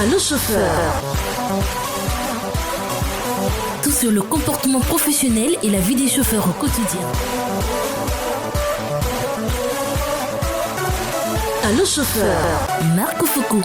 Allô chauffeur. Tout sur le comportement professionnel et la vie des chauffeurs au quotidien. Allô chauffeur. Marco Foucault.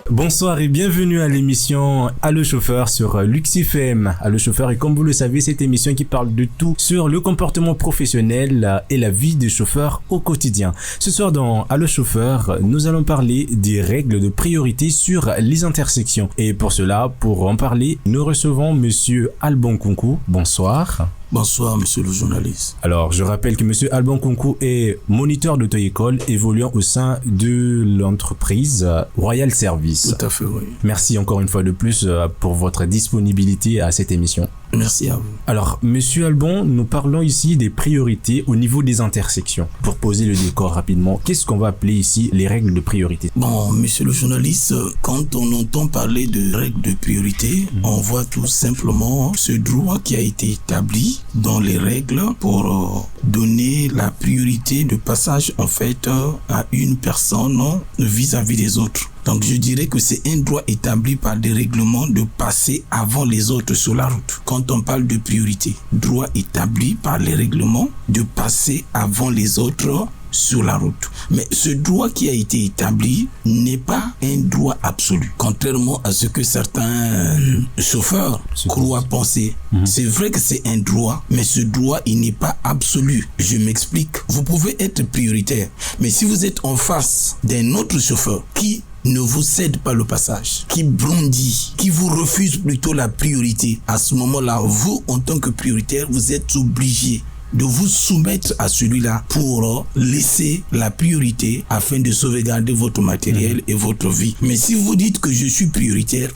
Bonsoir et bienvenue à l'émission Allô chauffeur sur Lux FM. Allô chauffeur, et comme vous le savez, cette émission qui parle de tout sur le comportement professionnel et la vie des chauffeurs au quotidien. Ce soir dans Allô chauffeur, nous allons parler des règles de priorité sur les intersections. Et pour cela, pour en parler, nous recevons monsieur Alban Kunku. Bonsoir. Bonsoir, monsieur le journaliste. Alors, je rappelle que monsieur Alban Kunku est moniteur d'auto-école évoluant au sein de l'entreprise Royal Service. Tout à fait, oui. Merci encore une fois de plus pour votre disponibilité à cette émission. Merci à vous. Alors, monsieur Alban, nous parlons ici des priorités au niveau des intersections. Pour poser le décor rapidement, qu'est-ce qu'on va appeler ici les règles de priorité? Bon, monsieur le journaliste, quand on entend parler de règles de priorité, on voit tout simplement ce droit qui a été établi dans les règles pour donner la priorité de passage en fait à une personne vis-à-vis des autres. Donc je dirais que c'est un droit établi par des règlements de passer avant les autres sur la route. Quand on parle de priorité, droit établi par les règlements de passer avant les autres sur la route. Mais ce droit qui a été établi n'est pas un droit absolu, contrairement à ce que certains chauffeurs croient penser. C'est vrai que c'est un droit, mais ce droit, il n'est pas absolu. Je m'explique. Vous pouvez être prioritaire, mais si vous êtes en face d'un autre chauffeur qui ne vous cède pas le passage, qui bondit, qui vous refuse plutôt la priorité, à ce moment-là, vous, en tant que prioritaire, vous êtes obligé de vous soumettre à celui-là pour laisser la priorité afin de sauvegarder votre matériel et votre vie. Mais si vous dites que je suis prioritaire,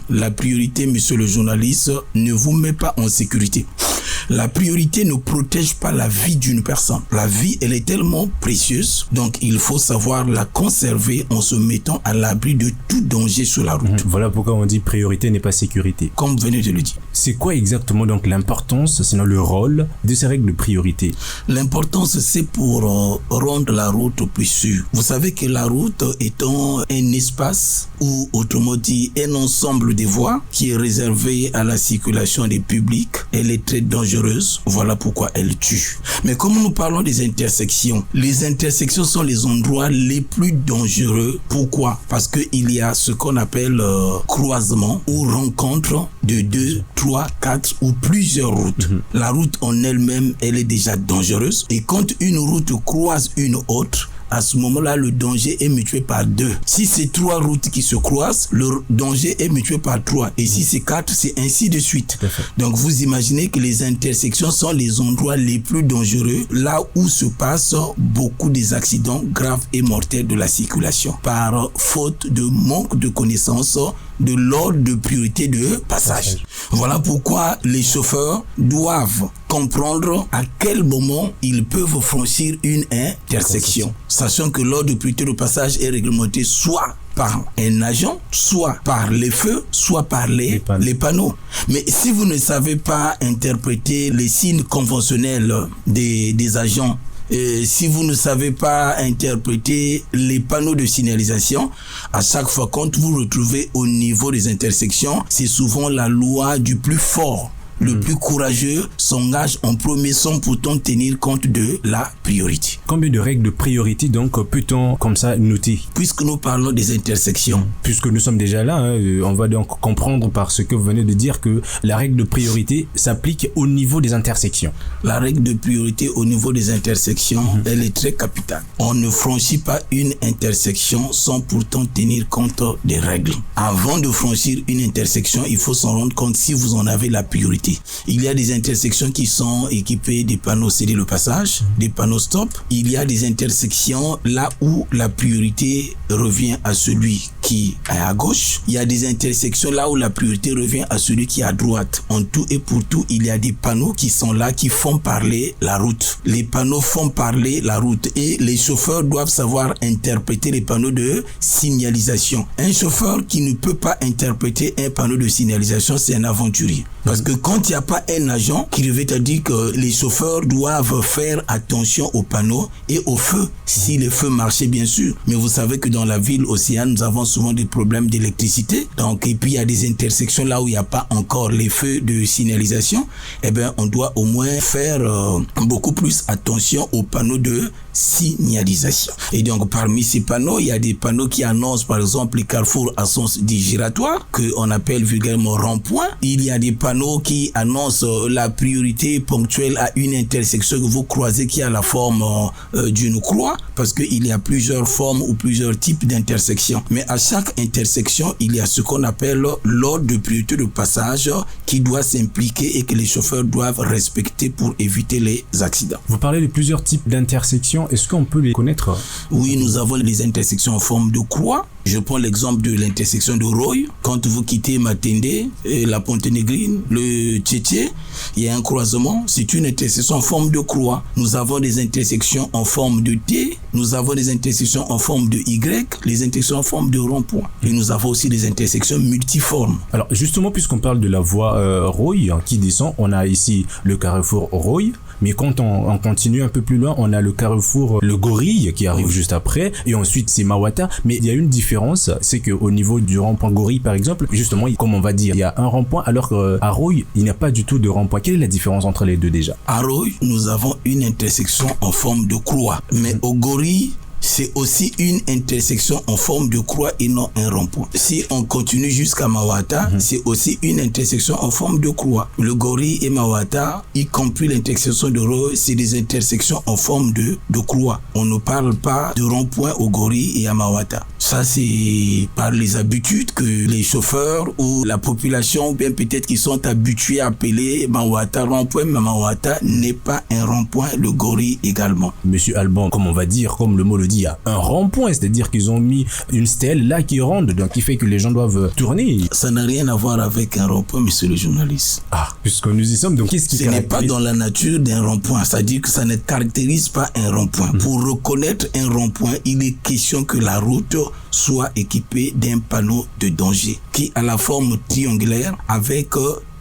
la priorité, monsieur le journaliste, ne vous met pas en sécurité. La priorité ne protège pas la vie d'une personne. La vie, elle est tellement précieuse, donc il faut savoir la conserver en se mettant à l'abri de tout danger sur la route. Voilà pourquoi on dit priorité n'est pas sécurité. Comme vous venez de le dire. C'est quoi exactement donc l'importance, sinon le rôle de ces règles de priorité? L'importance, c'est pour rendre la route plus sûre. Vous savez que la route étant un espace ou autrement dit un ensemble de voies qui est réservé à la circulation des publics, elle est très dangereuse. Voilà pourquoi elle tue. Mais comme nous parlons des intersections, les intersections sont les endroits les plus dangereux. Pourquoi? Parce qu'il y a ce qu'on appelle croisement ou rencontre de 2, 3, 4 ou plusieurs routes. La route en elle-même, elle est déjà dangereuse. Et quand une route croise une autre, à ce moment-là, le danger est mutué par 2. Si c'est 3 routes qui se croisent, le danger est mutué par 3. Et si c'est 4, c'est ainsi de suite. Donc, vous imaginez que les intersections sont les endroits les plus dangereux, là où se passent beaucoup des accidents graves et mortels de la circulation, par faute de manque de connaissances de l'ordre de priorité de passage. Voilà pourquoi les chauffeurs doivent comprendre à quel moment ils peuvent franchir une intersection, sachant que l'ordre de priorité de passage est réglementé soit par un agent, soit par les feux, soit par les panneaux. Mais si vous ne savez pas interpréter les signes conventionnels des agents, si vous ne savez pas interpréter les panneaux de signalisation, à chaque fois quand vous vous retrouvez au niveau des intersections, c'est souvent la loi du plus fort. Le plus courageux s'engage en premier sans pourtant tenir compte de la priorité. Combien de règles de priorité donc peut-on comme ça noter? Puisque nous parlons des intersections. Puisque nous sommes déjà là, on va donc comprendre par ce que vous venez de dire que la règle de priorité s'applique au niveau des intersections. La règle de priorité au niveau des intersections, elle est très capitale. On ne franchit pas une intersection sans pourtant tenir compte des règles. Avant de franchir une intersection, il faut s'en rendre compte si vous en avez la priorité. Il y a des intersections qui sont équipées des panneaux céder le passage, des panneaux stop. Il y a des intersections là où la priorité revient à celui qui est à gauche. Il y a des intersections là où la priorité revient à celui qui est à droite. En tout et pour tout, il y a des panneaux qui sont là, qui font parler la route. Les panneaux font parler la route et les chauffeurs doivent savoir interpréter les panneaux de signalisation. Un chauffeur qui ne peut pas interpréter un panneau de signalisation, c'est un aventurier. Parce que quand il n'y a pas un agent qui devait te dire que les chauffeurs doivent faire attention aux panneaux et aux feux, si les feux marchaient bien sûr. Mais vous savez que dans la ville océane, nous avons souvent des problèmes d'électricité. Donc, et puis il y a des intersections là où il n'y a pas encore les feux de signalisation. Eh bien, on doit au moins faire beaucoup plus attention aux panneaux de signalisation. Et donc, parmi ces panneaux, il y a des panneaux qui annoncent par exemple les carrefours à sens dit giratoire, qu'on appelle vulgairement rond-point. Il y a des panneaux qui annoncent la priorité ponctuelle à une intersection que vous croisez qui a la forme d'une croix, parce qu'il y a plusieurs formes ou plusieurs types d'intersections. Mais à chaque intersection, il y a ce qu'on appelle l'ordre de priorité de passage qui doit s'impliquer et que les chauffeurs doivent respecter pour éviter les accidents. Vous parlez de plusieurs types d'intersections. Est-ce qu'on peut les connaître? Oui, nous avons les intersections en forme de croix. Je prends l'exemple de l'intersection de Roy. Quand vous quittez Matende, la Ponténégrine, le Tchétché, il y a un croisement. C'est une intersection en forme de croix. Nous avons des intersections en forme de T. Nous avons des intersections en forme de Y. Les intersections en forme de rond-point. Et nous avons aussi des intersections multiformes. Alors justement, puisqu'on parle de la voie Roy qui descend, on a ici le carrefour Roy. Mais quand on continue un peu plus loin, on a le carrefour Le Gorille qui arrive juste après. Et ensuite, c'est Mawata. Mais il y a une différence, c'est qu'au niveau du rond-point Gorille, par exemple, justement, comme on va dire, il y a un rond-point, alors qu'à Roy, il n'y a pas du tout de rond-point. Quelle est la différence entre les deux déjà? À Roy, nous avons une intersection en forme de croix. Mais au Gorille, c'est aussi une intersection en forme de croix et non un rond-point. Si on continue jusqu'à Mawata, c'est aussi une intersection en forme de croix. Le Gorille et Mawata, y compris l'intersection de Roy, c'est des intersections en forme de croix. On ne parle pas de rond-point au Gorille et à Mawata. Ça, c'est par les habitudes que les chauffeurs ou la population, ou bien peut-être qui sont habitués à appeler Mawata rond-point, mais Mawata n'est pas un rond-point, le Gorille également. Monsieur Alban, comme on va dire, comme le mot le dit, il y a un rond-point, c'est-à-dire qu'ils ont mis une stèle là qui ronde, donc qui fait que les gens doivent tourner. Ça n'a rien à voir avec un rond-point, monsieur le journaliste. Ah, puisque nous y sommes, donc qu'est-ce qui Ce n'est pas dans la nature d'un rond-point, c'est-à-dire que ça ne caractérise pas un rond-point. Pour reconnaître un rond-point, il est question que la route soit équipée d'un panneau de danger qui a la forme triangulaire avec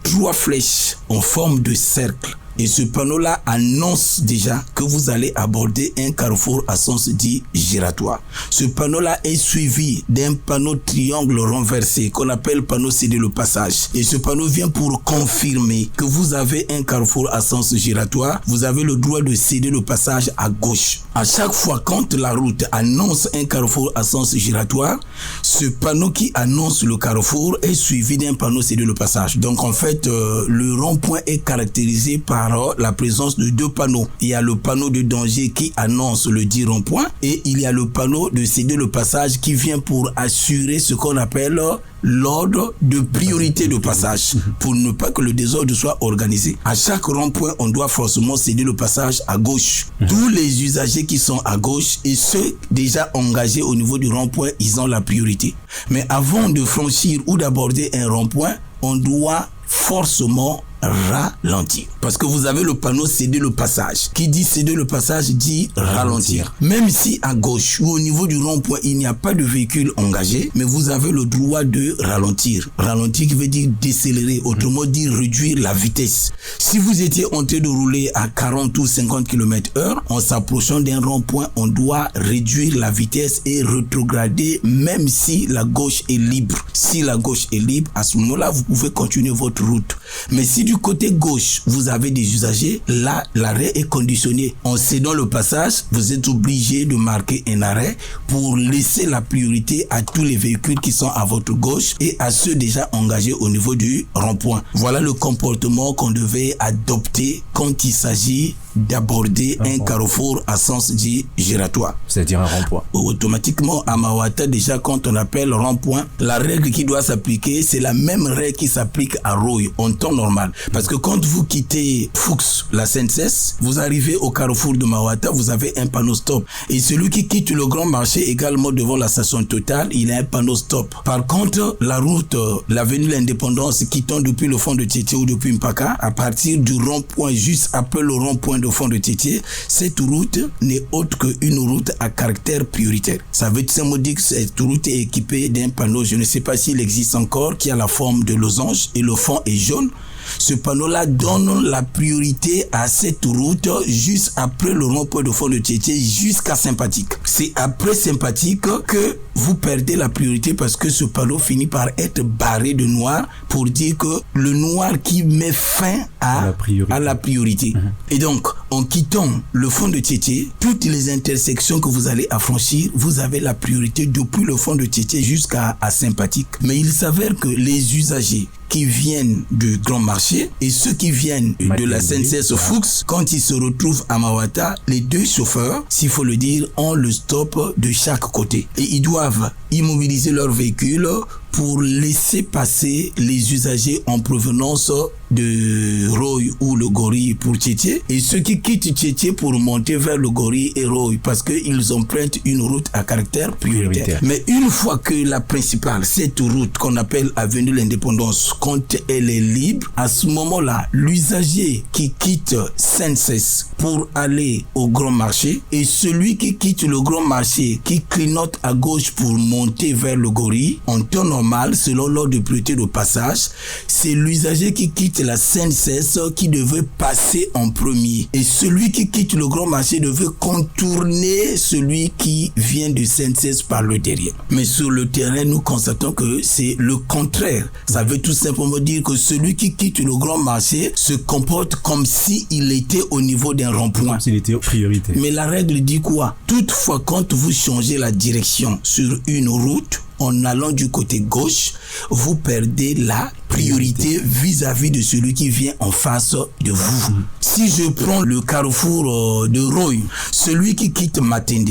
3 flèches en forme de cercle. Et ce panneau-là annonce déjà que vous allez aborder un carrefour à sens dit giratoire. Ce panneau-là est suivi d'un panneau triangle renversé qu'on appelle panneau céder le passage. Et ce panneau vient pour confirmer que vous avez un carrefour à sens giratoire. Vous avez le droit de céder le passage à gauche. À chaque fois quand la route annonce un carrefour à sens giratoire, ce panneau qui annonce le carrefour est suivi d'un panneau céder le passage. Donc en fait, le rond-point est caractérisé par la présence de 2 panneaux. Il y a le panneau de danger qui annonce le dit rond-point et il y a le panneau de céder le passage qui vient pour assurer ce qu'on appelle l'ordre de priorité de passage pour ne pas que le désordre soit organisé. À chaque rond-point, on doit forcément céder le passage à gauche. Tous les usagers qui sont à gauche et ceux déjà engagés au niveau du rond-point, ils ont la priorité. Mais avant de franchir ou d'aborder un rond-point, on doit forcément ralentir. Parce que vous avez le panneau céder le passage. Qui dit céder le passage dit ralentir. Même si à gauche ou au niveau du rond-point, il n'y a pas de véhicule engagé, mais vous avez le droit de ralentir. Ralentir qui veut dire décélérer, autrement dit réduire la vitesse. Si vous étiez en train de rouler à 40 ou 50 km/h, en s'approchant d'un rond-point, on doit réduire la vitesse et rétrograder même si la gauche est libre. Si la gauche est libre, à ce moment-là, vous pouvez continuer votre route. Mais si du côté gauche, vous avez des usagers, là, l'arrêt est conditionné. En cédant le passage, vous êtes obligé de marquer un arrêt pour laisser la priorité à tous les véhicules qui sont à votre gauche et à ceux déjà engagés au niveau du rond-point. Voilà le comportement qu'on devait adopter quand il s'agit d'aborder un carrefour à sens dit giratoire. C'est-à-dire un rond-point. Automatiquement, à Mawata, déjà, quand on appelle rond-point, la règle qui doit s'appliquer, c'est la même règle qui s'applique à Roy en temps normal. Parce que quand vous quittez Fuchs, la SNCS, vous arrivez au carrefour de Mawata, vous avez un panneau stop. Et celui qui quitte le grand marché également devant la station Total, il a un panneau stop. Par contre, la route, l'avenue de l'Indépendance, quittant depuis le fond de Tchétché ou depuis Mpaka, à partir du rond-point, juste après le rond-point de fond de Tchétché, cette route n'est autre qu'une route à caractère prioritaire. Ça veut dire que cette route est équipée d'un panneau, je ne sais pas s'il existe encore, qui a la forme de losange et le fond est jaune. Ce panneau-là donne la priorité à cette route juste après le rond-point de fond de Tchétché jusqu'à Sympathique. C'est après Sympathique que vous perdez la priorité parce que ce panneau finit par être barré de noir pour dire que le noir qui met fin à la priorité. Et donc, en quittant le fond de Tchétché, toutes les intersections que vous allez affranchir, vous avez la priorité depuis le fond de Tchétché jusqu'à Sympathique. Mais il s'avère que les usagers qui viennent du grand marché et ceux qui viennent de la SNCS Fuchs, quand ils se retrouvent à Mawata, les deux chauffeurs, s'il faut le dire, ont le stop de chaque côté. Et ils doivent immobiliser leur véhicule pour laisser passer les usagers en provenance de Roy ou le Gorille pour Tchétché et ceux qui quittent Tchétché pour monter vers le Gorille et Roy parce qu'ils empruntent une route à caractère prioritaire. Mais une fois que la principale, cette route qu'on appelle Avenue de l'Indépendance, quand elle est libre, à ce moment-là, l'usager qui quitte SNCS pour aller au grand marché et celui qui quitte le grand marché, qui clignote à gauche pour monter vers le Gorille, en temps normal, selon l'ordre de priorité de passage, c'est l'usager qui quitte la SNCS qui devait passer en premier. Et celui qui quitte le grand marché devait contourner celui qui vient de SNCS par le derrière. Mais sur le terrain, nous constatons que c'est le contraire. Ça veut tout simplement dire que celui qui quitte le grand marché se comporte comme s'il était au niveau d'un rond-point. Comme s'il était priorité. Mais la règle dit quoi? Toutefois, quand vous changez la direction sur une route, en allant du côté gauche, vous perdez la priorité vis-à-vis de celui qui vient en face de vous. Si je prends le carrefour de Roy, celui qui quitte Matende,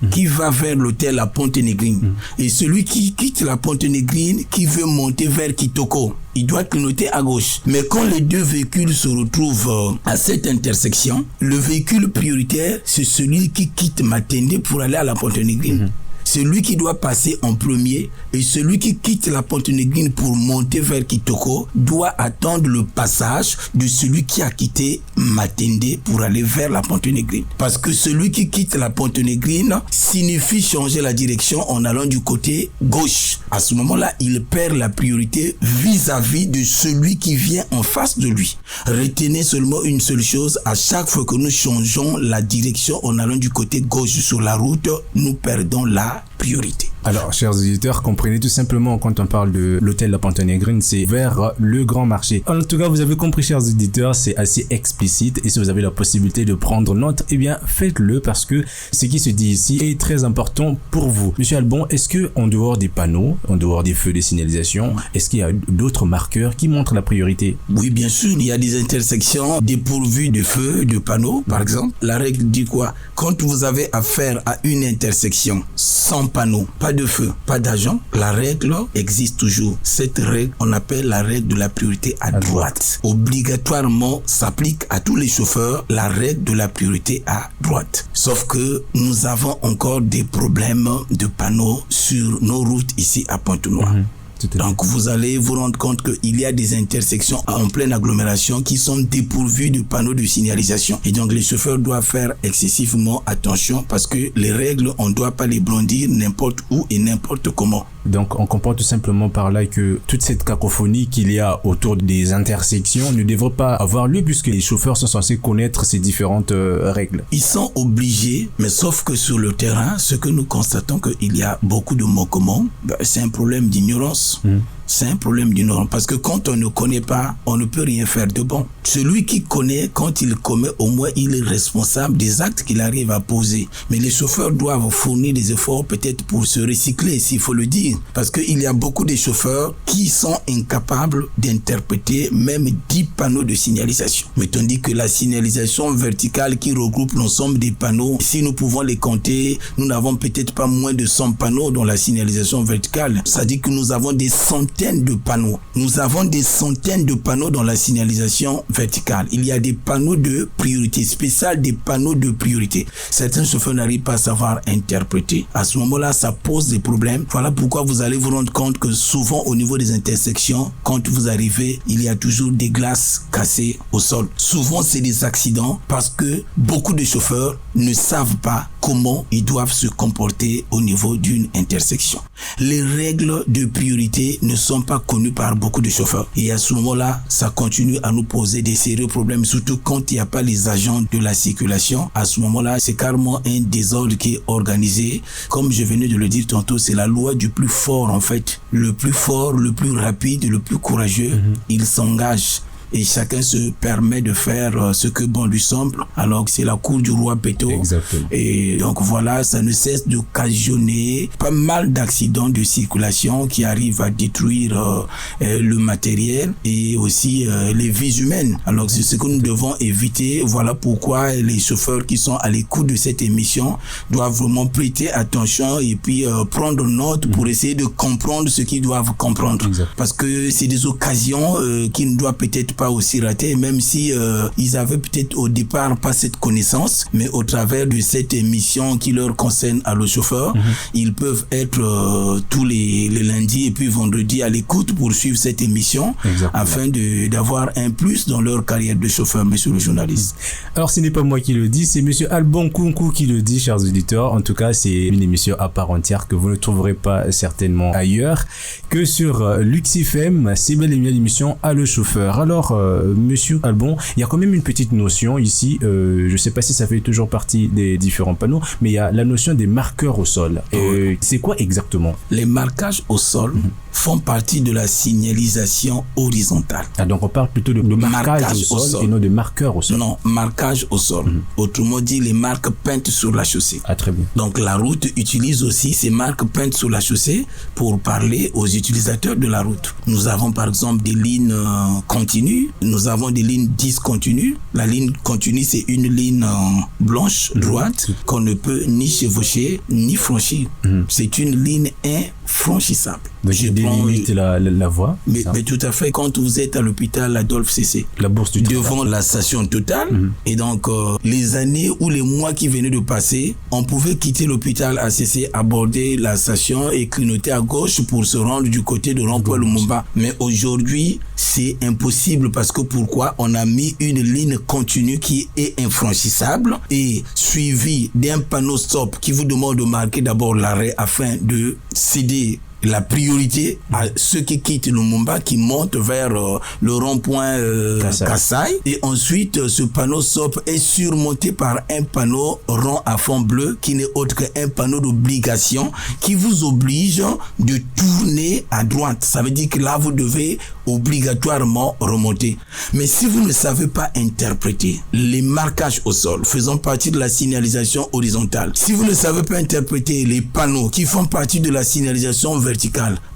qui va vers l'hôtel à Ponténégrine, et celui qui quitte la Ponténégrine, qui veut monter vers Kitoko, il doit clignoter à gauche. Mais quand les deux véhicules se retrouvent à cette intersection, le véhicule prioritaire, c'est celui qui quitte Matende pour aller à la Ponténégrine. Celui qui doit passer en premier et celui qui quitte la Ponténégrine pour monter vers Kitoko doit attendre le passage de celui qui a quitté Matende pour aller vers la Ponténégrine. Parce que celui qui quitte la Ponténégrine signifie changer la direction en allant du côté gauche. À ce moment-là, il perd la priorité vis-à-vis de celui qui vient en face de lui. Retenez seulement une seule chose, à chaque fois que nous changeons la direction en allant du côté gauche sur la route, nous perdons la priorité. Alors, chers auditeurs, comprenez tout simplement quand on parle de l'hôtel La Ponténégrine, c'est vers le grand marché. En tout cas, vous avez compris, chers auditeurs, c'est assez explicite et si vous avez la possibilité de prendre note, eh bien, faites-le parce que ce qui se dit ici est très important pour vous. Monsieur Albon, est-ce que en dehors des panneaux, en dehors des feux de signalisation, est-ce qu'il y a d'autres marqueurs qui montrent la priorité? Oui, bien sûr, il y a des intersections dépourvues de feux, de panneaux, par exemple. La règle dit quoi? Quand vous avez affaire à une intersection sans panneau, pas de feu, pas d'agent, la règle existe toujours. Cette règle, on appelle la règle de la priorité à droite. Obligatoirement s'applique à tous les chauffeurs la règle de la priorité à droite. Sauf que nous avons encore des problèmes de panneaux sur nos routes ici à Pointe-Noire. Donc vous allez vous rendre compte qu'il y a des intersections en pleine agglomération qui sont dépourvues de panneaux de signalisation. Et donc les chauffeurs doivent faire excessivement attention parce que les règles, on ne doit pas les brandir n'importe où et n'importe comment. Donc on comprend tout simplement par là que toute cette cacophonie qu'il y a autour des intersections ne devrait pas avoir lieu puisque les chauffeurs sont censés connaître ces différentes règles. Ils sont obligés, mais sauf que sur le terrain, ce que nous constatons qu'il y a beaucoup de manquements, c'est un problème d'ignorance. C'est un problème d'ignorance. Parce que quand on ne connaît pas, on ne peut rien faire de bon. Celui qui connaît, quand il commet, au moins il est responsable des actes qu'il arrive à poser. Mais les chauffeurs doivent fournir des efforts peut-être pour se recycler, s'il faut le dire. Parce qu'il y a beaucoup de chauffeurs qui sont incapables d'interpréter même 10 panneaux de signalisation. Mais tandis que la signalisation verticale qui regroupe l'ensemble des panneaux, si nous pouvons les compter, nous n'avons peut-être pas moins de 100 panneaux dans la signalisation verticale. Ça dit que nous avons des centaines de panneaux. Nous avons des centaines de panneaux dans la signalisation verticale. Il y a des panneaux de priorité spéciale, des panneaux de priorité. Certains chauffeurs n'arrivent pas à savoir interpréter. À ce moment-là, ça pose des problèmes. Voilà pourquoi vous allez vous rendre compte que souvent au niveau des intersections, quand vous arrivez, il y a toujours des glaces cassées au sol. Souvent, c'est des accidents parce que beaucoup de chauffeurs ne savent pas comment ils doivent se comporter au niveau d'une intersection. Les règles de priorité ne sont pas connues par beaucoup de chauffeurs. Et à ce moment-là, ça continue à nous poser des sérieux problèmes, surtout quand il n'y a pas les agents de la circulation. À ce moment-là, c'est carrément un désordre qui est organisé. Comme je venais de le dire tantôt, c'est la loi du plus fort en fait. Le plus fort, le plus rapide, le plus courageux, il s'engage. Et chacun se permet de faire ce que bon lui semble, alors que c'est la cour du roi Péto. Exactement. Et donc voilà, ça ne cesse d'occasionner pas mal d'accidents de circulation qui arrivent à détruire le matériel et aussi les vies humaines. Alors c'est ce que nous devons éviter. Voilà pourquoi les chauffeurs qui sont à l'écoute de cette émission doivent vraiment prêter attention et puis prendre note pour essayer de comprendre ce qu'ils doivent comprendre. Exactement. Parce que c'est des occasions qui ne doivent peut-être pas aussi rater, même si ils avaient peut-être au départ pas cette connaissance, mais au travers de cette émission qui leur concerne à le chauffeur, ils peuvent être tous les lundis et puis vendredis à l'écoute pour suivre cette émission. Exactement. Afin d'avoir un plus dans leur carrière de chauffeur, monsieur le journaliste. Alors ce n'est pas moi qui le dis, c'est monsieur Alban Kounkou qui le dit, chers auditeurs. En tout cas, c'est une émission à part entière que vous ne trouverez pas certainement ailleurs que sur Luxifem. C'est bel et bien l'émission à le chauffeur. Alors monsieur Alban, il y a quand même une petite notion ici, je ne sais pas si ça fait toujours partie des différents panneaux, mais il y a la notion des marqueurs au sol. C'est quoi exactement? Les marquages au sol font partie de la signalisation horizontale. Ah, donc on parle plutôt de marquage au sol et non de marqueurs au sol. Non, marquage au sol. Autrement dit, les marques peintes sur la chaussée. Ah, très bien. Donc la route utilise aussi ces marques peintes sur la chaussée pour parler aux utilisateurs de la route. Nous avons par exemple des lignes continues, nous avons des lignes discontinues. La ligne continue, c'est une ligne blanche, droite, qu'on ne peut ni chevaucher ni franchir. C'est une ligne infranchissable. Donc je délimite la voie. Mais tout à fait, quand vous êtes à l'hôpital Adolphe Cessé, la bourse du devant la station Total, et donc les années ou les mois qui venaient de passer, on pouvait quitter l'hôpital ACC, aborder la station et clignoter à gauche pour se rendre du côté de Rond-Point Lumumba. Mais aujourd'hui, c'est impossible parce que pourquoi? On a mis une ligne continue qui est infranchissable et suivie d'un panneau stop qui vous demande de marquer d'abord l'arrêt afin de céder la priorité à ceux qui quittent Lumumba, qui montent vers le rond-point Kassai. Et ensuite, ce panneau stop est surmonté par un panneau rond à fond bleu qui n'est autre qu'un panneau d'obligation qui vous oblige de tourner à droite. Ça veut dire que là, vous devez obligatoirement remonter. Mais si vous ne savez pas interpréter les marquages au sol faisant partie de la signalisation horizontale, si vous ne savez pas interpréter les panneaux qui font partie de la signalisation verticale,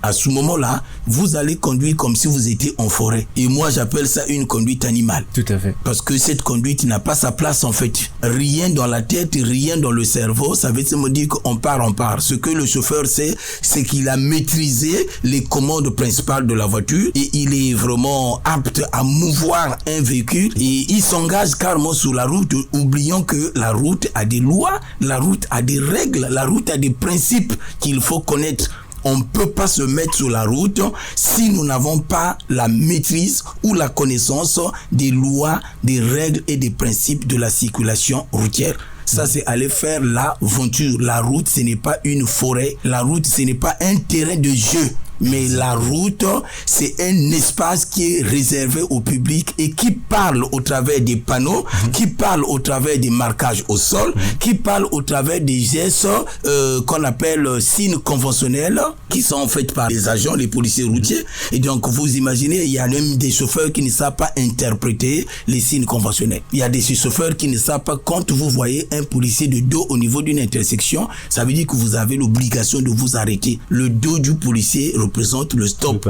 à ce moment-là, vous allez conduire comme si vous étiez en forêt. Et moi, j'appelle ça une conduite animale. Tout à fait. Parce que cette conduite n'a pas sa place en fait. Rien dans la tête, rien dans le cerveau. Ça veut dire qu'on part, on part. Ce que le chauffeur sait, c'est qu'il a maîtrisé les commandes principales de la voiture et il est vraiment apte à mouvoir un véhicule et il s'engage carrément sur la route, oubliant que la route a des lois, la route a des règles, la route a des principes qu'il faut connaître. On ne peut pas se mettre sur la route si nous n'avons pas la maîtrise ou la connaissance des lois, des règles et des principes de la circulation routière. Ça, c'est aller faire l'aventure. La route, ce n'est pas une forêt. La route, ce n'est pas un terrain de jeu. Mais la route, c'est un espace qui est réservé au public et qui parle au travers des panneaux, qui parle au travers des marquages au sol, qui parle au travers des gestes qu'on appelle signes conventionnels, qui sont faits par les agents, les policiers routiers. Et donc, vous imaginez, il y a même des chauffeurs qui ne savent pas interpréter les signes conventionnels. Il y a des chauffeurs qui ne savent pas, quand vous voyez un policier de dos au niveau d'une intersection, ça veut dire que vous avez l'obligation de vous arrêter. Le dos du policier représente le stop.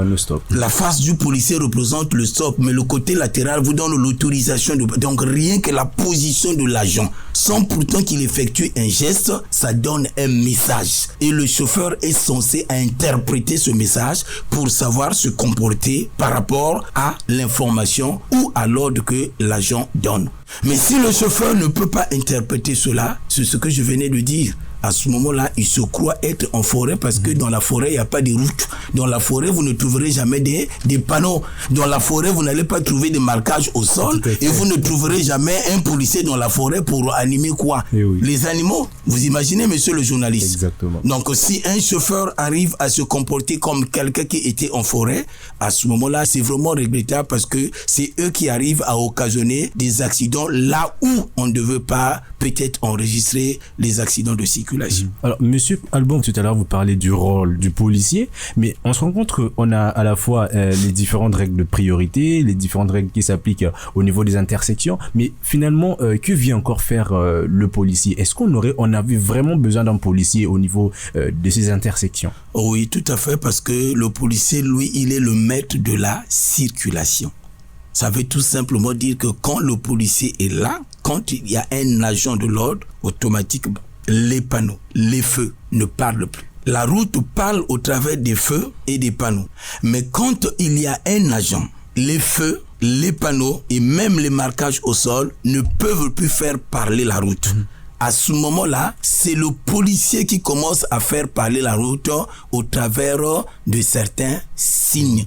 La face du policier représente le stop, mais le côté latéral vous donne l'autorisation de... Donc rien que la position de l'agent, sans pourtant qu'il effectue un geste, ça donne un message. Et le chauffeur est censé interpréter ce message pour savoir se comporter par rapport à l'information ou à l'ordre que l'agent donne. Mais si le chauffeur ne peut pas interpréter cela, c'est ce que je venais de dire. À ce moment-là, il se croit être en forêt parce que dans la forêt, il n'y a pas de route. Dans la forêt, vous ne trouverez jamais des panneaux. Dans la forêt, vous n'allez pas trouver des marquages au sol et vous ne trouverez jamais un policier dans la forêt pour animer quoi? Oui. Les animaux. Vous imaginez, monsieur le journaliste? Exactement. Donc, si un chauffeur arrive à se comporter comme quelqu'un qui était en forêt, à ce moment-là, c'est vraiment regrettable parce que c'est eux qui arrivent à occasionner des accidents là où on ne veut pas peut-être enregistrer les accidents de circulation. Alors, monsieur Albon, tout à l'heure, vous parlez du rôle du policier, mais on se rend compte qu'on a à la fois les différentes règles de priorité, les différentes règles qui s'appliquent au niveau des intersections, mais finalement, que vient encore faire le policier? Est-ce on avait vraiment besoin d'un policier au niveau de ces intersections? Oui, tout à fait, parce que le policier, lui, il est le maître de la circulation. Ça veut tout simplement dire que quand le policier est là, quand il y a un agent de l'ordre, automatiquement, les panneaux, les feux ne parlent plus. La route parle au travers des feux et des panneaux. Mais quand il y a un agent, les feux, les panneaux et même les marquages au sol ne peuvent plus faire parler la route. À ce moment-là, c'est le policier qui commence à faire parler la route au travers de certains signes.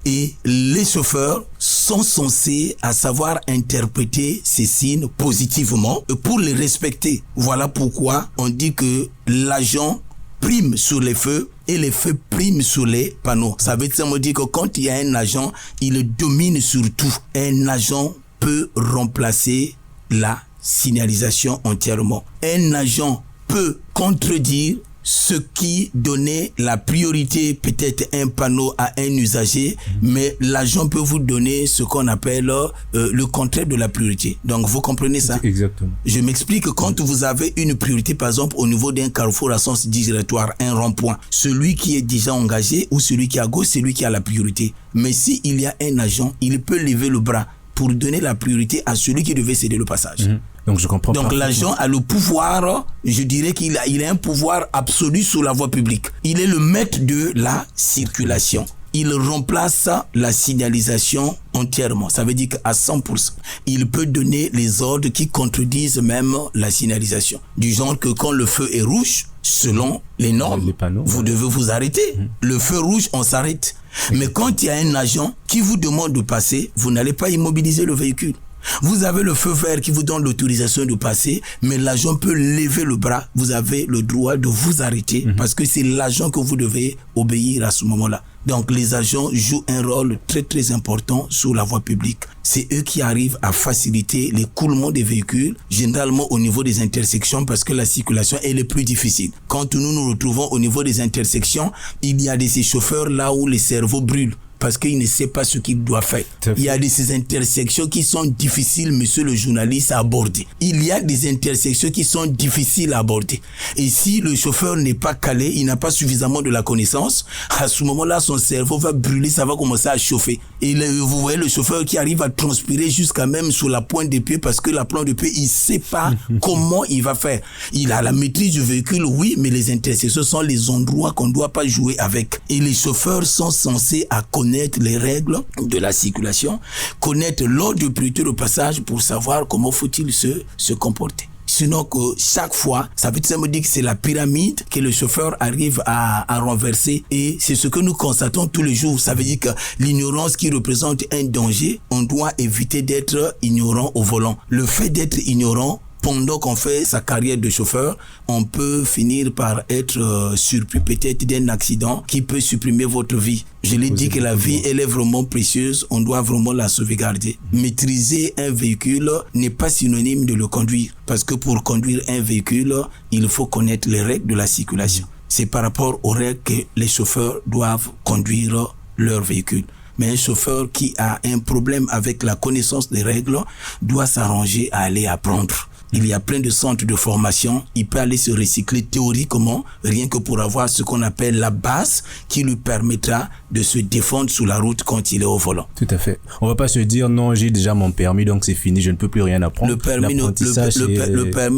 Et les chauffeurs sont censés à savoir interpréter ces signes positivement pour les respecter. Voilà pourquoi on dit que l'agent prime sur les feux et les feux priment sur les panneaux. Ça veut dire que quand il y a un agent, il domine sur tout. Un agent peut remplacer la signalisation entièrement. Un agent peut contredire ce qui donnait la priorité, peut-être un panneau à un usager, mais l'agent peut vous donner ce qu'on appelle le contraire de la priorité. Donc, vous comprenez ça? Exactement. Je m'explique, quand vous avez une priorité, par exemple, au niveau d'un carrefour à sens giratoire, un rond-point, celui qui est déjà engagé ou celui qui est à gauche, c'est lui qui a la priorité. Mais s'il y a un agent, il peut lever le bras pour donner la priorité à celui qui devait céder le passage. Donc, je comprends. Donc, l'agent a le pouvoir, je dirais qu'il a un pouvoir absolu sur la voie publique. Il est le maître de la circulation. Il remplace la signalisation entièrement. Ça veut dire qu'à 100%, il peut donner les ordres qui contredisent même la signalisation. Du genre que quand le feu est rouge, selon les normes, les panneaux, vous devez vous arrêter. Le feu rouge, on s'arrête. Mais quand il y a un agent qui vous demande de passer, vous n'allez pas immobiliser le véhicule. Vous avez le feu vert qui vous donne l'autorisation de passer, mais l'agent peut lever le bras. Vous avez le droit de vous arrêter parce que c'est l'agent que vous devez obéir à ce moment-là. Donc les agents jouent un rôle très très important sur la voie publique. C'est eux qui arrivent à faciliter l'écoulement des véhicules, généralement au niveau des intersections parce que la circulation elle est plus difficile. Quand nous nous retrouvons au niveau des intersections, il y a de ces chauffeurs là où les cerveaux brûlent parce qu'il ne sait pas ce qu'il doit faire. Il y a de ces intersections qui sont difficiles, monsieur le journaliste, à aborder. Il y a des intersections qui sont difficiles à aborder. Et si le chauffeur n'est pas calé, il n'a pas suffisamment de la connaissance, à ce moment-là, son cerveau va brûler, ça va commencer à chauffer. Et vous voyez le chauffeur qui arrive à transpirer jusqu'à même sur la pointe des pieds parce que la pointe des pieds, il ne sait pas comment il va faire. Il a la maîtrise du véhicule, oui, mais les intersections sont les endroits qu'on ne doit pas jouer avec. Et les chauffeurs sont censés à connaître les règles de la circulation, connaître l'ordre de priorité de passage pour savoir comment faut-il se comporter. Sinon que chaque fois, ça veut dire que c'est la pyramide que le chauffeur arrive à renverser et c'est ce que nous constatons tous les jours. Ça veut dire que l'ignorance qui représente un danger, on doit éviter d'être ignorant au volant. Le fait d'être ignorant pendant qu'on fait sa carrière de chauffeur, on peut finir par être surpris peut-être d'un accident qui peut supprimer votre vie. Je l'ai dit que la vie, elle est vraiment précieuse, on doit vraiment la sauvegarder. Maîtriser un véhicule n'est pas synonyme de le conduire, parce que pour conduire un véhicule, il faut connaître les règles de la circulation. C'est par rapport aux règles que les chauffeurs doivent conduire leur véhicule. Mais un chauffeur qui a un problème avec la connaissance des règles doit s'arranger à aller apprendre. Il y a plein de centres de formation. Il peut aller se recycler théoriquement, rien que pour avoir ce qu'on appelle la base qui lui permettra de se défendre sur la route quand il est au volant. Tout à fait. On va pas se dire non, j'ai déjà mon permis, donc c'est fini, je ne peux plus rien apprendre. Le permis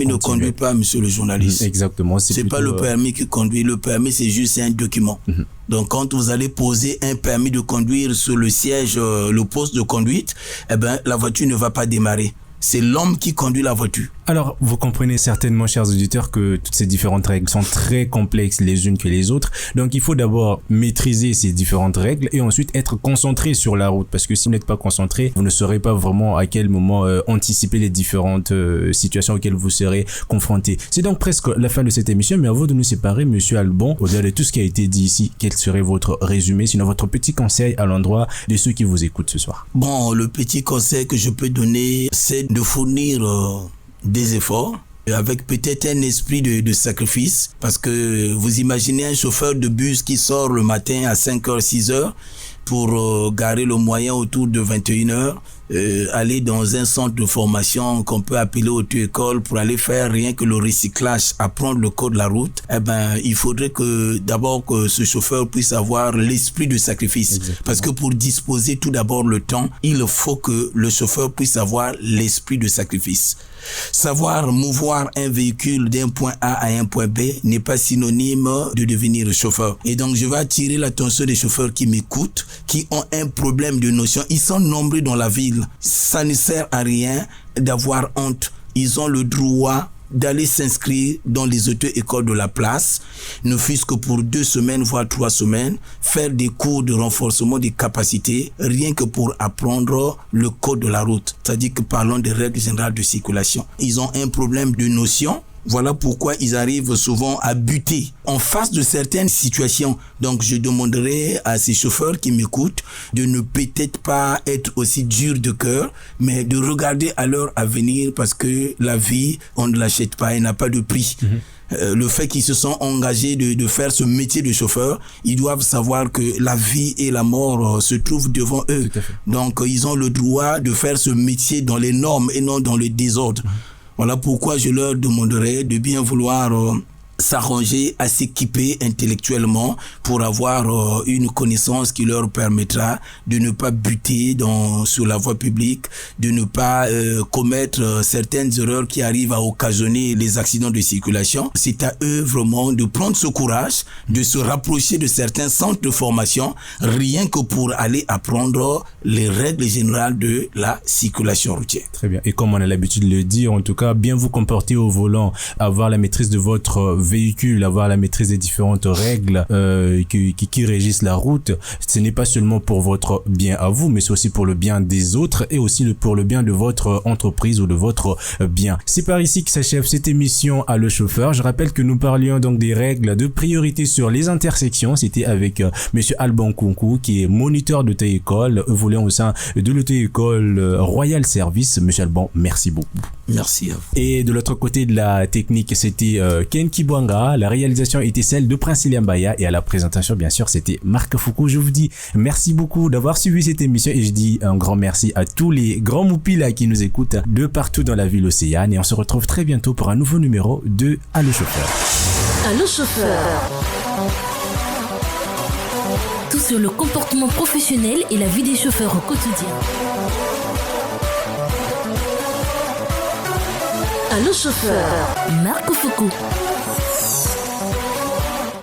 ne conduit pas, monsieur le journaliste. Exactement. C'est pas le permis qui conduit. Le permis, c'est juste un document. Donc, quand vous allez poser un permis de conduire sur le siège, le poste de conduite, eh ben, la voiture ne va pas démarrer. C'est l'homme qui conduit la voiture. Alors, vous comprenez certainement, chers auditeurs, que toutes ces différentes règles sont très complexes les unes que les autres. Donc, il faut d'abord maîtriser ces différentes règles et ensuite être concentré sur la route. Parce que si vous n'êtes pas concentré, vous ne saurez pas vraiment à quel moment anticiper les différentes situations auxquelles vous serez confronté. C'est donc presque la fin de cette émission. Mais avant de nous séparer, monsieur Alban, au-delà de tout ce qui a été dit ici, quel serait votre résumé, sinon votre petit conseil à l'endroit de ceux qui vous écoutent ce soir? Bon, le petit conseil que je peux donner, c'est de fournir des efforts avec peut-être un esprit de sacrifice, parce que vous imaginez un chauffeur de bus qui sort le matin à 5h, 6h pour garer le moyen autour de 21h, aller dans un centre de formation qu'on peut appeler auto-école pour aller faire rien que le recyclage, apprendre le code de la route. Eh ben, il faudrait que d'abord que ce chauffeur puisse avoir l'esprit de sacrifice. Exactement. Parce que pour disposer tout d'abord le temps, il faut que le chauffeur puisse avoir l'esprit de sacrifice. Savoir mouvoir un véhicule d'un point A à un point B n'est pas synonyme de devenir chauffeur. Et donc, je vais attirer l'attention des chauffeurs qui m'écoutent, qui ont un problème de notion. Ils sont nombreux dans la ville. Ça ne sert à rien d'avoir honte. Ils ont le droit d'aller s'inscrire dans les auto-écoles de la place, ne fût-ce que pour 2 semaines, voire 3 semaines, faire des cours de renforcement des capacités, rien que pour apprendre le code de la route. C'est-à-dire que parlons des règles générales de circulation. Ils ont un problème de notion. Voilà pourquoi ils arrivent souvent à buter en face de certaines situations. Donc, je demanderai à ces chauffeurs qui m'écoutent de ne peut-être pas être aussi durs de cœur, mais de regarder à leur avenir, parce que la vie, on ne l'achète pas, elle n'a pas de prix. Le fait qu'ils se sont engagés de faire ce métier de chauffeur, ils doivent savoir que la vie et la mort se trouvent devant eux. Donc, ils ont le droit de faire ce métier dans les normes et non dans le désordre. Voilà pourquoi je leur demanderai de bien vouloir s'arranger à s'équiper intellectuellement pour avoir une connaissance qui leur permettra de ne pas buter sur la voie publique, de ne pas commettre certaines erreurs qui arrivent à occasionner les accidents de circulation. C'est à eux vraiment de prendre ce courage, de se rapprocher de certains centres de formation, rien que pour aller apprendre les règles générales de la circulation routière. Très bien. Et comme on a l'habitude de le dire, en tout cas, bien vous comporter au volant, avoir la maîtrise de votre véhicule, avoir la maîtrise des différentes règles qui régissent la route, ce n'est pas seulement pour votre bien à vous, mais c'est aussi pour le bien des autres et aussi pour le bien de votre entreprise ou de votre bien. C'est par ici que s'achève cette émission à Le Chauffeur. Je rappelle que nous parlions donc des règles de priorité sur les intersections. C'était avec monsieur Alban Kunku, qui est moniteur d'auto-école, évoluant au sein de l'auto-école Royal Service. Monsieur Alban, merci beaucoup. Merci à vous. Et de l'autre côté de la technique, c'était Ken Kibwanga. La réalisation était celle de Prince Iliambaya et à la présentation, bien sûr, c'était Marc Foucault. Je vous dis merci beaucoup d'avoir suivi cette émission et je dis un grand merci à tous les grands moupis là qui nous écoutent de partout dans la ville océane et on se retrouve très bientôt pour un nouveau numéro de Allo Chauffeur. Allo Chauffeur. Tout sur le comportement professionnel et la vie des chauffeurs au quotidien. Allo Chauffeur, Marc Foucault.